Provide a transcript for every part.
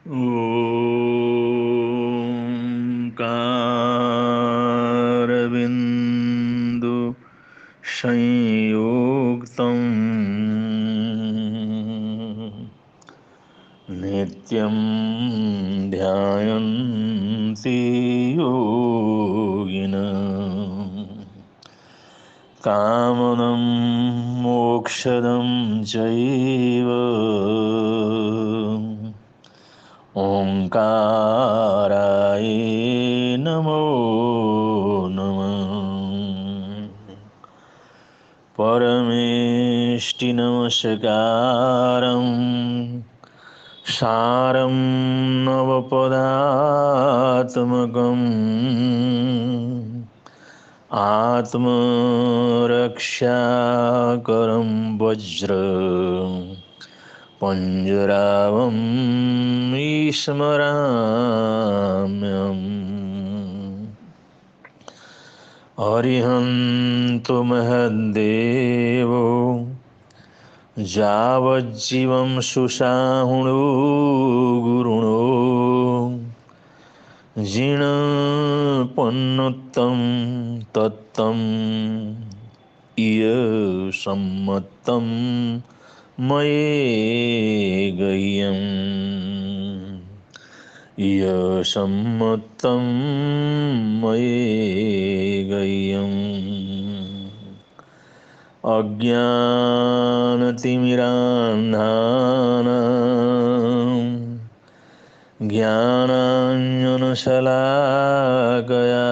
ओंकारबिंदु संयुक्तं नित्यं ध्यायन्ति योगिनः कामदं मोक्षदं चैव ओंकाराय नमो नमः। परमेष्टिनमस्कारं सारं नवपदात्मकम् आत्मरक्षाकरं वज्र पंजरावं स्मराम्यहम्। अरिहन्तु महद्देवो यावज्जीवं सुषाहुणो गुरुणो जीर्णपन्नुत्तं तत्तं इयसम्मतं मयेगह्यम् इयसम्मतं मयेगह्यम्। अज्ञानतिमिरान्धानां ज्ञानाञ्जनशलाकया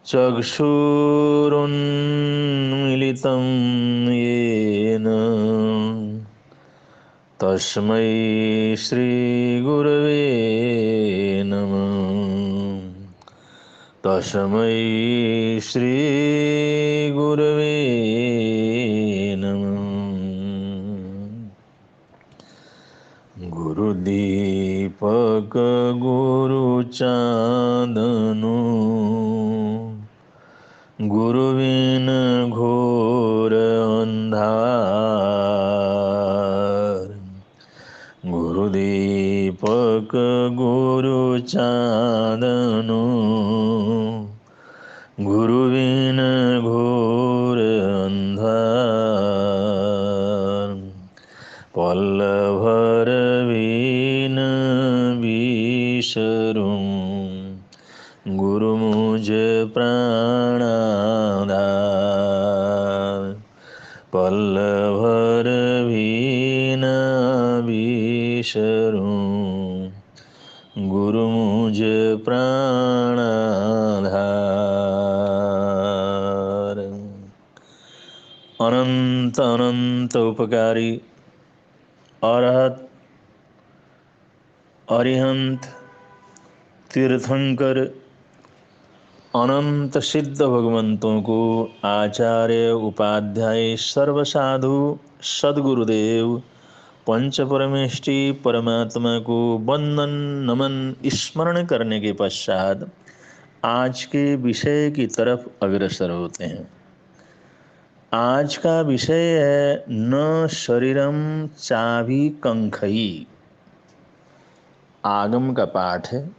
चक्षुरुन्मीलितं येन तस्मै श्रीगुरवे नमः। तस्मै श्रीगुरवे नमः। गुरुदीपक गुरुचाँदनो गुरुबिन घोर अंधार। गुरुदीपक गुरुचाँदनो गुरुबिन घोर अंधार। पल्लभर बीन बिसरूं गुरु मुझ प्राणाधार। पल्लभर बीन बिसरूं गुरु मुझ प्राणाधार। अनंत अनंत उपकारी अरहत अरिहंत तीर्थंकर अनंत सिद्ध भगवंतों को आचार्य उपाध्याय सर्वसाधु सद्गुरुदेव पंच परमेष्टि परमात्मा को वंदन नमन स्मरण करने के पश्चात आज के विषय की तरफ अग्रसर होते हैं। आज का विषय है न शरीरम चाभी कंखई। आगम का पाठ है।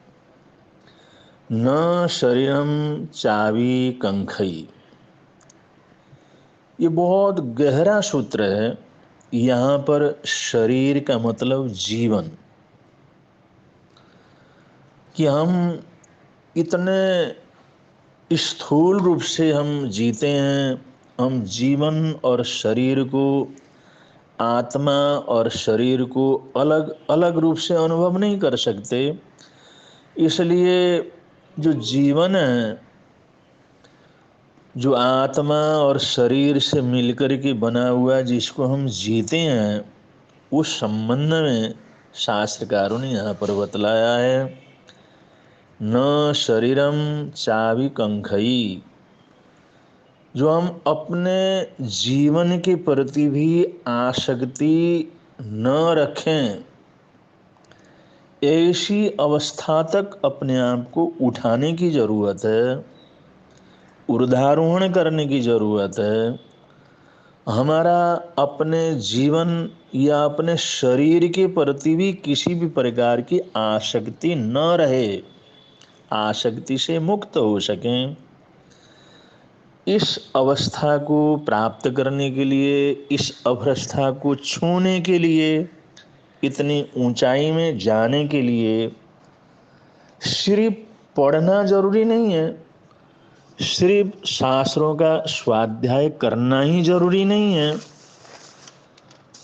न शरीरम चावी कंखई। ये बहुत गहरा सूत्र है। यहाँ पर शरीर का मतलब जीवन, कि हम इतने स्थूल रूप से हम जीते हैं। हम जीवन और शरीर को, आत्मा और शरीर को अलग अलग रूप से अनुभव नहीं कर सकते। इसलिए जो जीवन है, जो आत्मा और शरीर से मिलकर के बना हुआ जिसको हम जीते हैं, उस संबंध में शास्त्रकारों ने यहाँ पर बतलाया है न शरीरम चावी कंखई। जो हम अपने जीवन के प्रति भी आसक्ति न रखें, ऐसी अवस्था तक अपने आप को उठाने की जरूरत है, ऊर्ध्वारोहण करने की जरूरत है। हमारा अपने जीवन या अपने शरीर के प्रति भी किसी भी प्रकार की आसक्ति न रहे, आसक्ति से मुक्त हो सकें। इस अवस्था को प्राप्त करने के लिए, इस अवस्था को छूने के लिए, इतनी ऊंचाई में जाने के लिए सिर्फ पढ़ना जरूरी नहीं है, सिर्फ शास्त्रों का स्वाध्याय करना ही जरूरी नहीं है।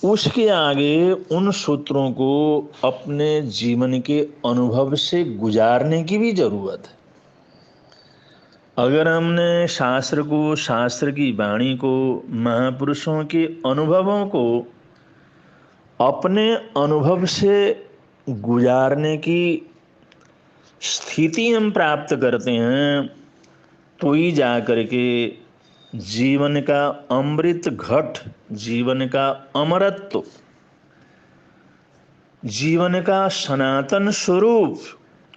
उसके आगे उन सूत्रों को अपने जीवन के अनुभव से गुजारने की भी जरूरत है। अगर हमने शास्त्र को, शास्त्र की वाणी को, महापुरुषों के अनुभवों को अपने अनुभव से गुजारने की स्थिति हम प्राप्त करते हैं, तो ही जा करके जीवन का अमृत घट, जीवन का अमरत्व, जीवन का सनातन स्वरूप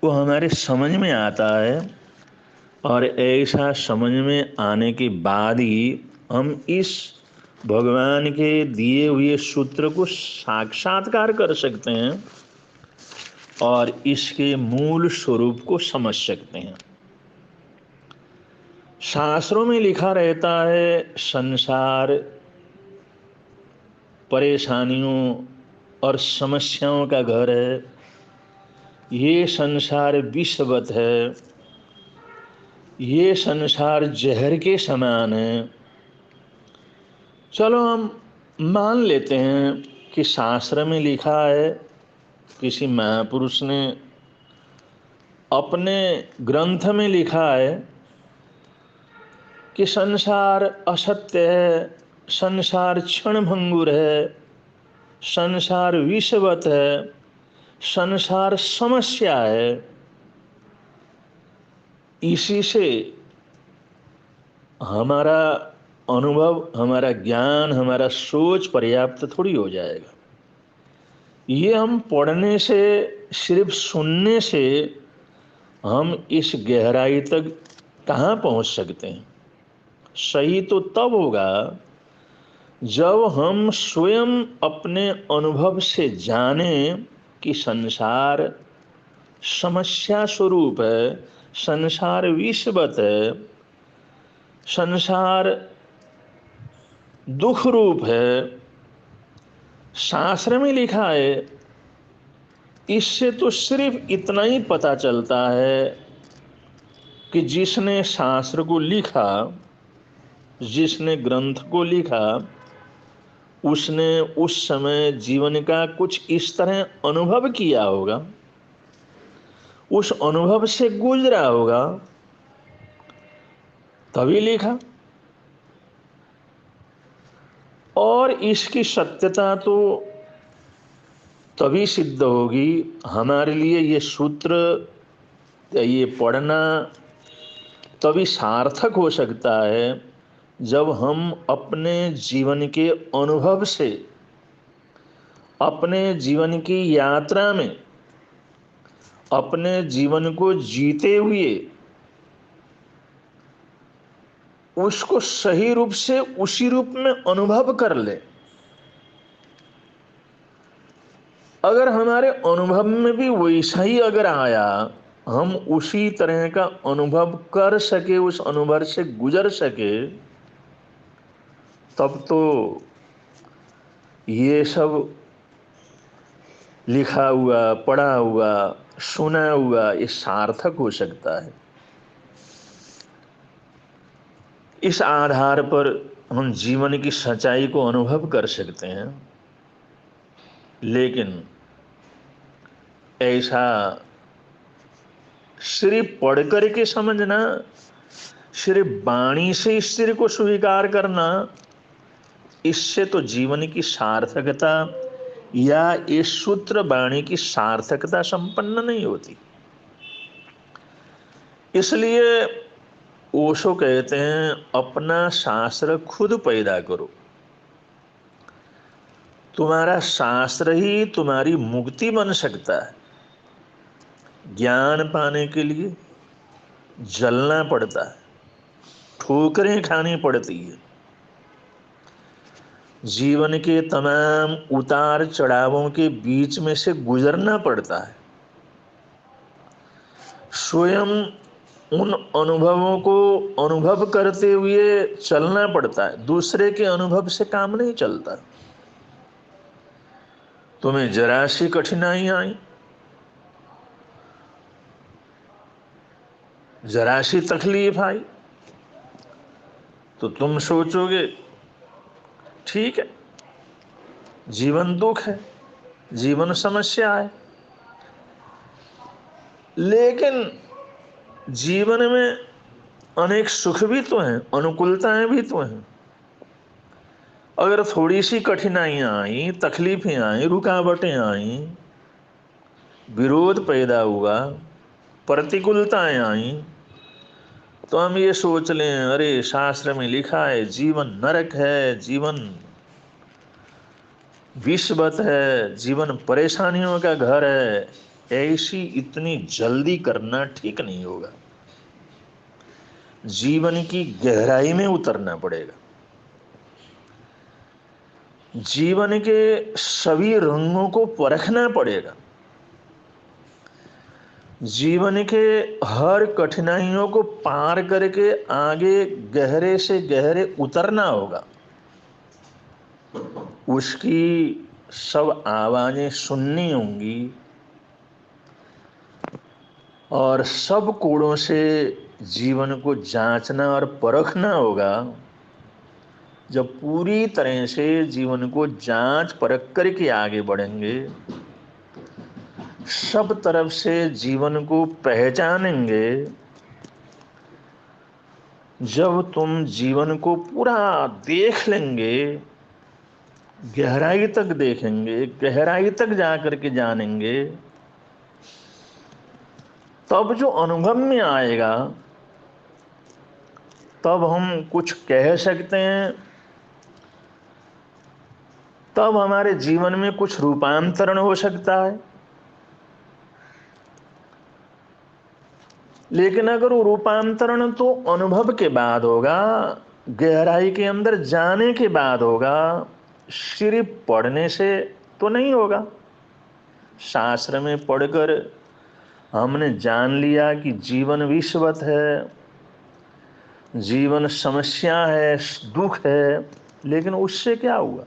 वो हमारे समझ में आता है। और ऐसा समझ में आने के बाद ही हम इस भगवान के दिए हुए सूत्र को साक्षात्कार कर सकते हैं और इसके मूल स्वरूप को समझ सकते हैं। शास्त्रों में लिखा रहता है संसार परेशानियों और समस्याओं का घर है, ये संसार विषवत है, ये संसार जहर के समान है। चलो हम मान लेते हैं कि शास्त्र में लिखा है, किसी महापुरुष ने अपने ग्रंथ में लिखा है कि संसार असत्य है, संसार क्षणभंगुर है, संसार विषवत है, संसार समस्या है। इसी से हमारा अनुभव, हमारा ज्ञान, हमारा सोच पर्याप्त थोड़ी हो जाएगा। ये हम पढ़ने से, सिर्फ सुनने से हम इस गहराई तक कहाँ पहुँच सकते हैं। सही तो तब होगा जब हम स्वयं अपने अनुभव से जाने कि संसार समस्या स्वरूप है, संसार विषवत है, संसार दुख रूप है। शास्त्र में लिखा है, इससे तो सिर्फ इतना ही पता चलता है कि जिसने शास्त्र को लिखा, जिसने ग्रंथ को लिखा, उसने उस समय जीवन का कुछ इस तरह अनुभव किया होगा, उस अनुभव से गुजरा होगा, तभी लिखा। और इसकी सत्यता तो तभी सिद्ध होगी, हमारे लिए ये सूत्र, ये पढ़ना तभी सार्थक हो सकता है जब हम अपने जीवन के अनुभव से, अपने जीवन की यात्रा में, अपने जीवन को जीते हुए उसको सही रूप से उसी रूप में अनुभव कर ले। अगर हमारे अनुभव में भी वैसा ही अगर आया, हम उसी तरह का अनुभव कर सके, उस अनुभव से गुजर सके, तब तो ये सब लिखा हुआ, पढ़ा हुआ, सुना हुआ ये सार्थक हो सकता है। इस आधार पर हम जीवन की सच्चाई को अनुभव कर सकते हैं। लेकिन ऐसा सिर्फ पढ़ कर के समझना, सिर्फ वाणी से इस सिर को स्वीकार करना, इससे तो जीवन की सार्थकता या इस सूत्र वाणी की सार्थकता संपन्न नहीं होती। इसलिए ओशो कहते हैं, अपना शास्त्र खुद पैदा करो। तुम्हारा शास्त्र ही तुम्हारी मुक्ति बन सकता है। ज्ञान पाने के लिए जलना पड़ता है, ठोकरें खानी पड़ती है। जीवन के तमाम उतार चढ़ावों के बीच में से गुजरना पड़ता है। स्वयं उन अनुभवों को अनुभव करते हुए चलना पड़ता है। दूसरे के अनुभव से काम नहीं चलता। तुम्हें जरा सी कठिनाई आई, जरा सी तकलीफ आई, तो तुम सोचोगे ठीक है, जीवन दुख है, जीवन समस्या है। लेकिन जीवन में अनेक सुख भी तो हैं, अनुकूलताएं भी तो हैं। अगर थोड़ी सी कठिनाइयां आई, तकलीफें आई, रुकावटें आई, विरोध पैदा हुआ, प्रतिकूलताएं आई, तो हम ये सोच लें अरे शास्त्र में लिखा है जीवन नरक है, जीवन विषवत है, जीवन परेशानियों का घर है। ऐसी इतनी जल्दी करना ठीक नहीं होगा। जीवन की गहराई में उतरना पड़ेगा। जीवन के सभी रंगों को परखना पड़ेगा। जीवन के हर कठिनाइयों को पार करके आगे गहरे से गहरे उतरना होगा। उसकी सब आवाजें सुननी होंगी और सब कोणों से जीवन को जांचना और परखना होगा। जब पूरी तरह से जीवन को जांच परख करके आगे बढ़ेंगे, सब तरफ से जीवन को पहचानेंगे, जब तुम जीवन को पूरा देख लेंगे, गहराई तक देखेंगे, गहराई तक जाकर के जानेंगे, तब जो अनुभव में आएगा तब हम कुछ कह सकते हैं, तब हमारे जीवन में कुछ रूपांतरण हो सकता है। लेकिन अगर वो रूपांतरण तो अनुभव के बाद होगा, गहराई के अंदर जाने के बाद होगा, सिर्फ पढ़ने से तो नहीं होगा। शास्त्र में पढ़कर हमने जान लिया कि जीवन विषवत है, जीवन समस्या है, दुख है, लेकिन उससे क्या हुआ,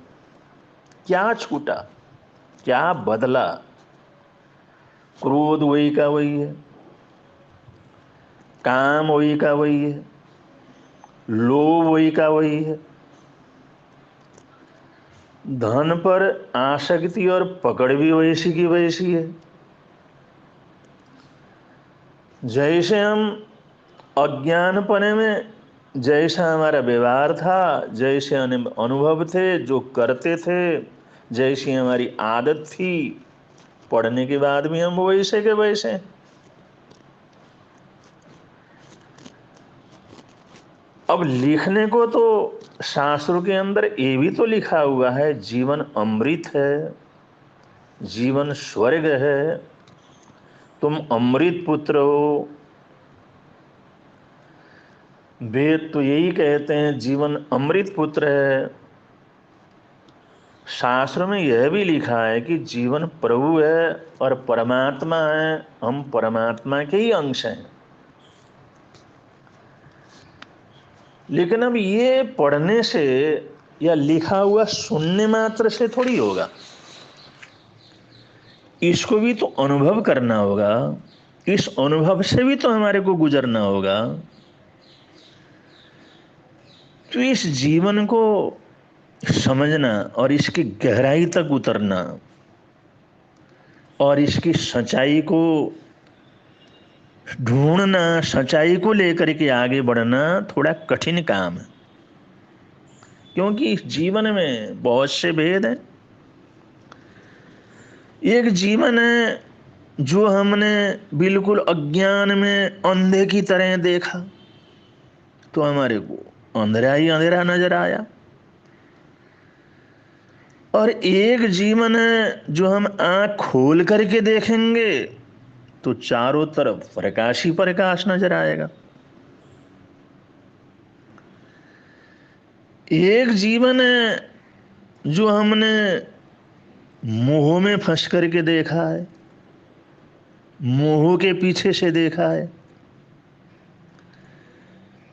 क्या छूटा, क्या बदला? क्रोध वही का वही है, काम वही का वही है, लोभ वही का वही है, धन पर आसक्ति और पकड़ भी वैसी की वैसी है। जैसे हम अज्ञानपने में जैसा हमारा व्यवहार था, जैसे अनुभव थे, जो करते थे, जैसी हमारी आदत थी, पढ़ने के बाद भी हम वैसे के वैसे। अब लिखने को तो शास्त्रों के अंदर ये भी तो लिखा हुआ है, जीवन अमृत है, जीवन स्वर्ग है, तुम अमृत पुत्र हो। वेद तो यही कहते हैं जीवन अमृत पुत्र है। शास्त्र में यह भी लिखा है कि जीवन प्रभु है और परमात्मा है, हम परमात्मा के ही अंश हैं। लेकिन अब ये पढ़ने से या लिखा हुआ सुनने मात्र से थोड़ी होगा, इसको भी तो अनुभव करना होगा, इस अनुभव से भी तो हमारे को गुजरना होगा। तो इस जीवन को समझना और इसकी गहराई तक उतरना और इसकी सच्चाई को ढूंढना, सच्चाई को लेकर के आगे बढ़ना थोड़ा कठिन काम है, क्योंकि इस जीवन में बहुत से भेद हैं। एक जीवन है जो हमने बिल्कुल अज्ञान में अंधे की तरह देखा, तो हमारे को अंधेरा ही अंधेरा नजर आया। और एक जीवन है जो हम आंख खोल करके देखेंगे तो चारों तरफ प्रकाश ही प्रकाश नजर आएगा। एक जीवन है जो हमने मोह में फंस करके देखा है, मोह के पीछे से देखा है,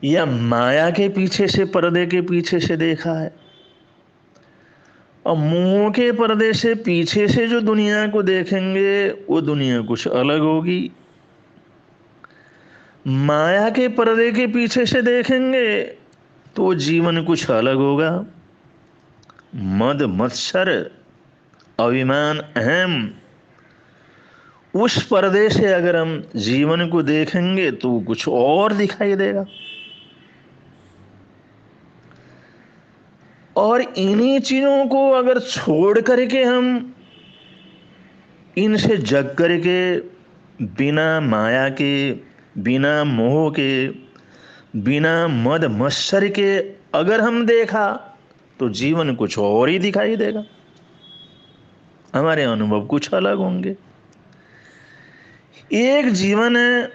या माया के पीछे से, पर्दे के पीछे से देखा है, और मुंह के पर्दे से पीछे से जो दुनिया को देखेंगे वो दुनिया कुछ अलग होगी। माया के पर्दे के पीछे से देखेंगे तो जीवन कुछ अलग होगा। मद मत्सर अभिमान अहम, उस पर्दे से अगर हम जीवन को देखेंगे तो कुछ और दिखाई देगा। और इन्हीं चीजों को अगर छोड़ करके हम इनसे जग करके, बिना माया के, बिना मोह के, बिना मद मत्सर के अगर हम देखा तो जीवन कुछ और ही दिखाई देगा, हमारे अनुभव कुछ अलग होंगे। एक जीवन है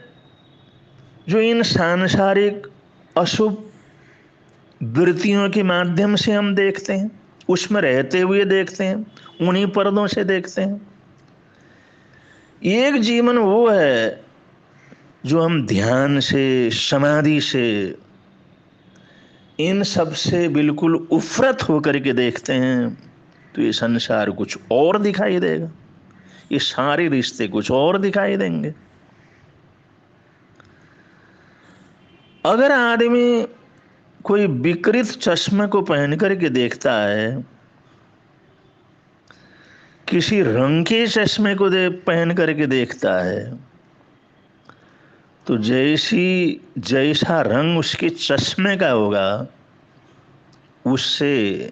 जो इन सांसारिक अशुभ वृत्तियों के माध्यम से हम देखते हैं, उसमें रहते हुए देखते हैं, उन्हीं पर्दों से देखते हैं। एक जीवन वो है जो हम ध्यान से, समाधि से, इन सब से बिल्कुल उफरत होकर के देखते हैं तो ये संसार कुछ और दिखाई देगा, ये सारे रिश्ते कुछ और दिखाई देंगे। अगर आदमी कोई विकृत चश्मे को पहन करके देखता है, किसी रंग के चश्मे को पहन करके देखता है, तो जैसा रंग उसके चश्मे का होगा उससे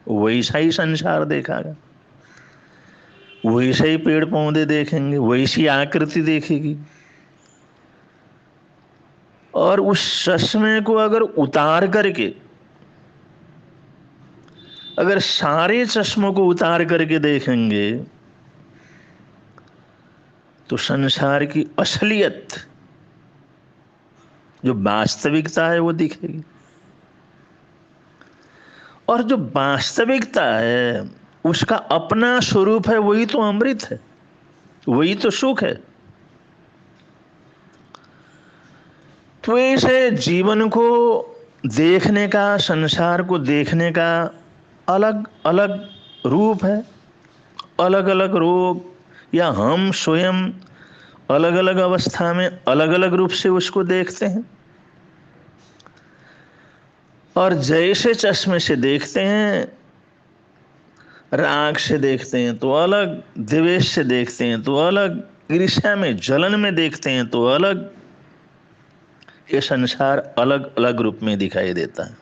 वैसा ही संसार देखागा, वैसे ही पेड़ पौधे देखेंगे, वैसी आकृति देखेगी। और उस चश्मे को अगर उतार करके, अगर सारे चश्मों को उतार करके देखेंगे तो संसार की असलियत, जो वास्तविकता है वो दिखेगी। और जो वास्तविकता है उसका अपना स्वरूप है, वही तो अमृत है, वही तो सुख है। तो ऐसे जीवन को देखने का, संसार को देखने का अलग अलग रूप है, अलग अलग रूप, या हम स्वयं अलग अलग अवस्था में अलग अलग रूप से उसको देखते हैं। और जैसे चश्मे से देखते हैं, राग से देखते हैं तो अलग, द्वेष से देखते हैं तो अलग, ईर्ष्या में, जलन में देखते हैं तो अलग, ये संसार अलग अलग रूप में दिखाई देता है।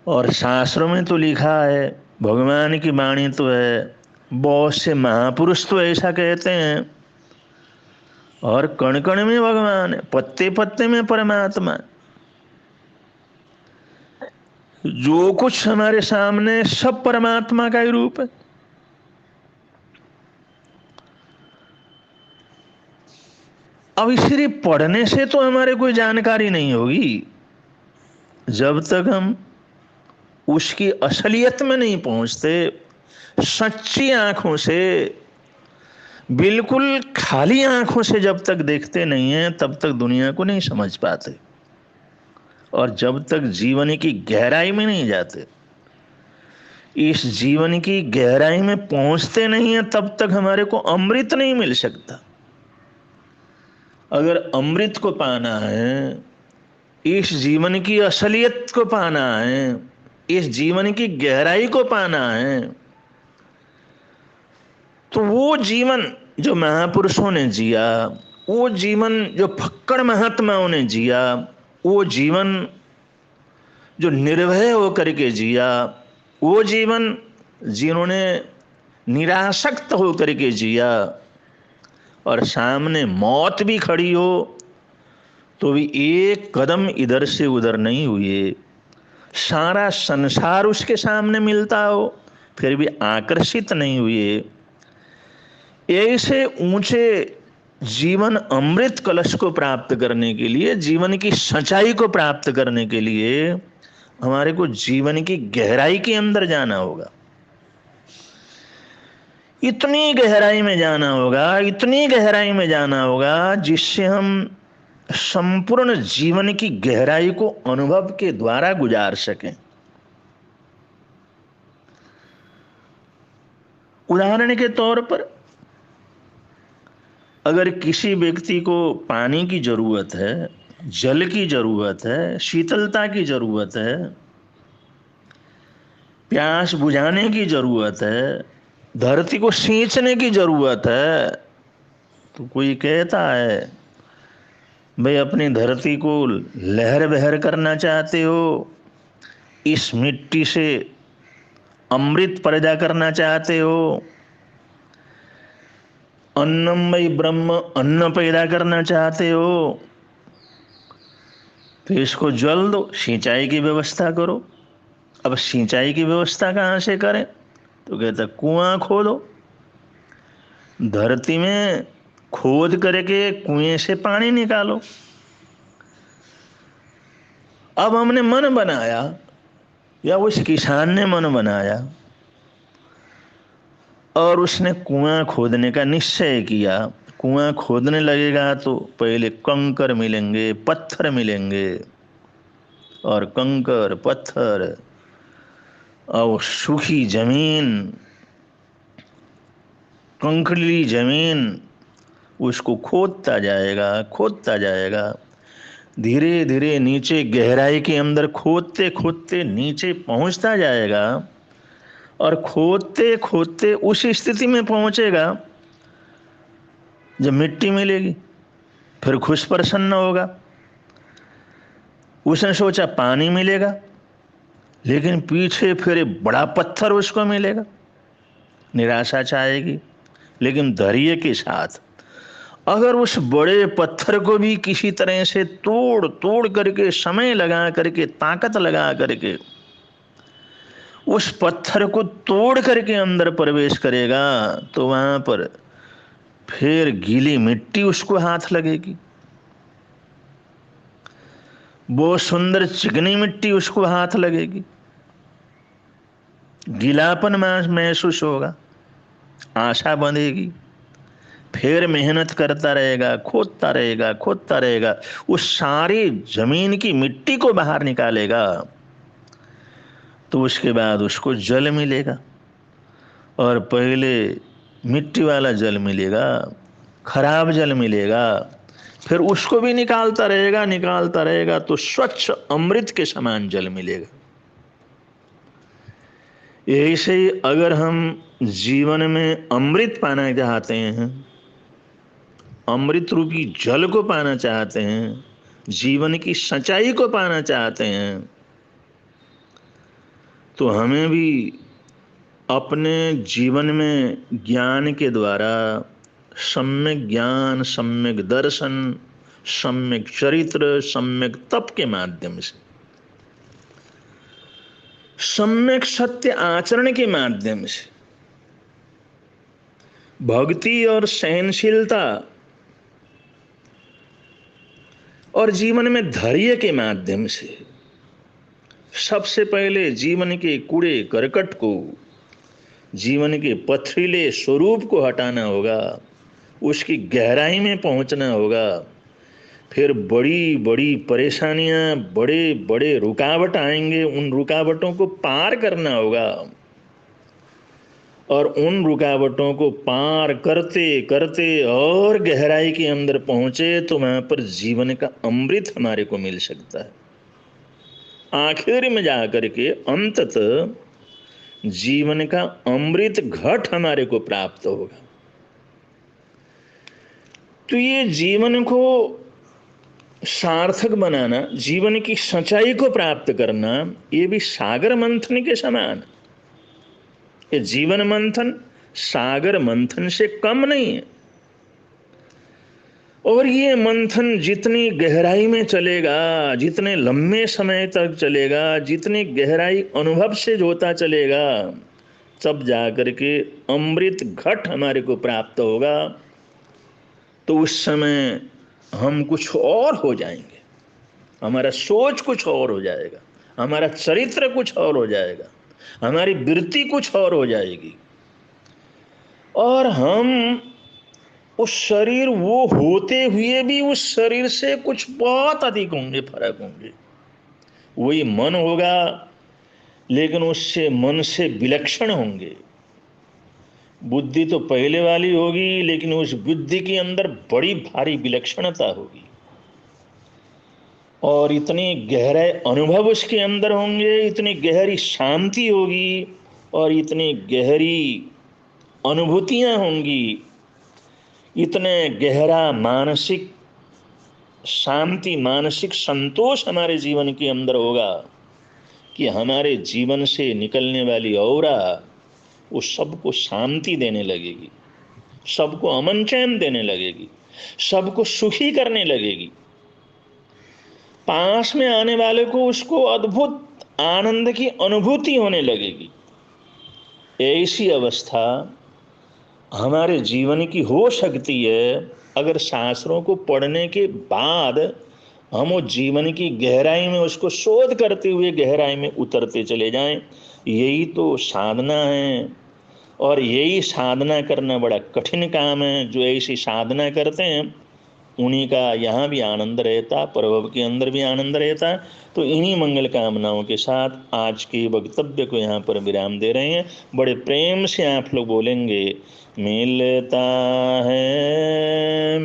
और शास्त्रों में तो लिखा है, भगवान की वाणी तो है, बहुत से महापुरुष तो ऐसा कहते हैं, और कण कण में भगवान है, पत्ते पत्ते में परमात्मा। जो कुछ हमारे सामने सब परमात्मा का ही रूप है। अब सिर्फ पढ़ने से तो हमारे कोई जानकारी नहीं होगी, जब तक हम उसकी असलियत में नहीं पहुंचते, सच्ची आंखों से, बिल्कुल खाली आंखों से जब तक देखते नहीं हैं, तब तक दुनिया को नहीं समझ पाते। और जब तक जीवन की गहराई में नहीं जाते, इस जीवन की गहराई में पहुंचते नहीं हैं, तब तक हमारे को अमृत नहीं मिल सकता। अगर अमृत को पाना है, इस जीवन की असलियत को पाना है, इस जीवन की गहराई को पाना है, तो वो जीवन जो महापुरुषों ने जिया, वो जीवन जो फक्कड़ महात्माओं ने जिया, वो जीवन जो निर्भय होकर के जिया, वो जीवन जिन्होंने निरासक्त होकर के जिया, और सामने मौत भी खड़ी हो तो भी एक कदम इधर से उधर नहीं हुए, सारा संसार उसके सामने मिलता हो फिर भी आकर्षित नहीं हुए, ऐसे ऊंचे जीवन अमृत कलश को प्राप्त करने के लिए, जीवन की सच्चाई को प्राप्त करने के लिए हमारे को जीवन की गहराई के अंदर जाना होगा, इतनी गहराई में जाना होगा, इतनी गहराई में जाना होगा जिससे हम संपूर्ण जीवन की गहराई को अनुभव के द्वारा गुजार सकें। उदाहरण के तौर पर अगर किसी व्यक्ति को पानी की जरूरत है, जल की जरूरत है, शीतलता की जरूरत है, प्यास बुझाने की जरूरत है, धरती को सींचने की जरूरत है, तो कोई कहता है भाई अपनी धरती को लहर बहर करना चाहते हो, इस मिट्टी से अमृत पैदा करना चाहते हो, अन्नमय ब्रह्म अन्न पैदा करना चाहते हो, तो इसको जल दो, सिंचाई की व्यवस्था करो। अब सिंचाई की व्यवस्था कहाँ से करें? तो कहता कुआं खोदो, धरती में खोद करके कुएं से पानी निकालो। अब हमने मन बनाया या उस किसान ने मन बनाया और उसने कुआं खोदने का निश्चय किया। कुआं खोदने लगेगा तो पहले कंकर मिलेंगे, पत्थर मिलेंगे, और कंकर पत्थर और सूखी जमीन, कंकड़ी जमीन, उसको खोदता जाएगा, खोदता जाएगा, धीरे धीरे नीचे गहराई के अंदर खोदते खोदते नीचे पहुंचता जाएगा, और खोदते खोदते उस स्थिति में पहुंचेगा जब मिट्टी मिलेगी, फिर खुश प्रसन्न होगा। उसने सोचा पानी मिलेगा, लेकिन पीछे फिर बड़ा पत्थर उसको मिलेगा, निराशा छाएगी। लेकिन धैर्य के साथ अगर उस बड़े पत्थर को भी किसी तरह से तोड़ तोड़ करके, समय लगा करके, ताकत लगा करके उस पत्थर को तोड़ करके अंदर प्रवेश करेगा, तो वहां पर फिर गीली मिट्टी उसको हाथ लगेगी, वो सुंदर चिकनी मिट्टी उसको हाथ लगेगी, गीलापन महसूस होगा, आशा बंधेगी, फिर मेहनत करता रहेगा, खोदता रहेगा, खोदता रहेगा, उस सारी जमीन की मिट्टी को बाहर निकालेगा, तो उसके बाद उसको जल मिलेगा। और पहले मिट्टी वाला जल मिलेगा, खराब जल मिलेगा, फिर उसको भी निकालता रहेगा, निकालता रहेगा, तो स्वच्छ अमृत के समान जल मिलेगा। ऐसे ही अगर हम जीवन में अमृत पाना चाहते हैं, अमृत रूपी जल को पाना चाहते हैं, जीवन की सच्चाई को पाना चाहते हैं, तो हमें भी अपने जीवन में ज्ञान के द्वारा सम्यक ज्ञान, सम्यक दर्शन, सम्यक चरित्र, सम्यक तप के माध्यम से, सम्यक सत्य आचरण के माध्यम से, भक्ति और सहनशीलता और जीवन में धैर्य के माध्यम से सबसे पहले जीवन के कूड़े करकट को, जीवन के पथरीले स्वरूप को हटाना होगा, उसकी गहराई में पहुंचना होगा। फिर बड़ी बड़ी परेशानियां, बड़े बड़े रुकावट आएंगे, उन रुकावटों को पार करना होगा, और उन रुकावटों को पार करते करते और गहराई के अंदर पहुंचे तो वहां पर जीवन का अमृत हमारे को मिल सकता है। आखिर में जाकर के अंततः जीवन का अमृत घट हमारे को प्राप्त होगा। तो ये जीवन को सार्थक बनाना, जीवन की सच्चाई को प्राप्त करना, ये भी सागर मंथन के समान। ये जीवन मंथन सागर मंथन से कम नहीं है, और ये मंथन जितनी गहराई में चलेगा, जितने लंबे समय तक चलेगा, जितनी गहराई अनुभव से होता चलेगा, तब जाकर के अमृत घट हमारे को प्राप्त होगा। तो उस समय हम कुछ और हो जाएंगे, हमारा सोच कुछ और हो जाएगा, हमारा चरित्र कुछ और हो जाएगा, हमारी वृत्ति कुछ और हो जाएगी, और हम उस शरीर वो होते हुए भी उस शरीर से कुछ बहुत अधिक होंगे, फर्क होंगे। वही मन होगा लेकिन उससे मन से विलक्षण होंगे। बुद्धि तो पहले वाली होगी लेकिन उस बुद्धि के अंदर बड़ी भारी विलक्षणता होगी, और इतने गहरे अनुभव उसके अंदर होंगे, इतनी गहरी शांति होगी और इतनी गहरी अनुभूतियां होंगी, इतने गहरा मानसिक शांति, मानसिक संतोष हमारे जीवन के अंदर होगा कि हमारे जीवन से निकलने वाली औरा वो सबको शांति देने लगेगी, सबको अमन चैन देने लगेगी, सबको सुखी करने लगेगी। पास में आने वाले को उसको अद्भुत आनंद की अनुभूति होने लगेगी। ऐसी अवस्था हमारे जीवन की हो सकती है अगर शास्त्रों को पढ़ने के बाद हम वो जीवन की गहराई में उसको शोध करते हुए गहराई में उतरते चले जाएं। यही तो साधना है, और यही साधना करना बड़ा कठिन काम है। जो ऐसी साधना करते हैं उन्हीं का यहाँ भी आनंद रहता, प्रभव के अंदर भी आनंद रहता। तो इन्हीं मंगल कामनाओं के साथ आज के वक्तव्य को यहाँ पर विराम दे रहे हैं। बड़े प्रेम से आप लोग बोलेंगे, मिलता है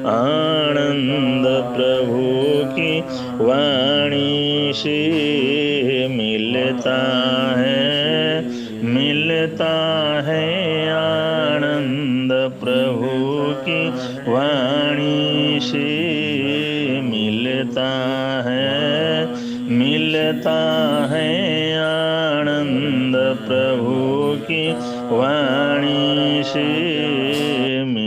आनंद प्रभु की वाणी से, मिलता है आनंद प्रभु की वाणी से, मिलता है आनंद प्रभु की वाणी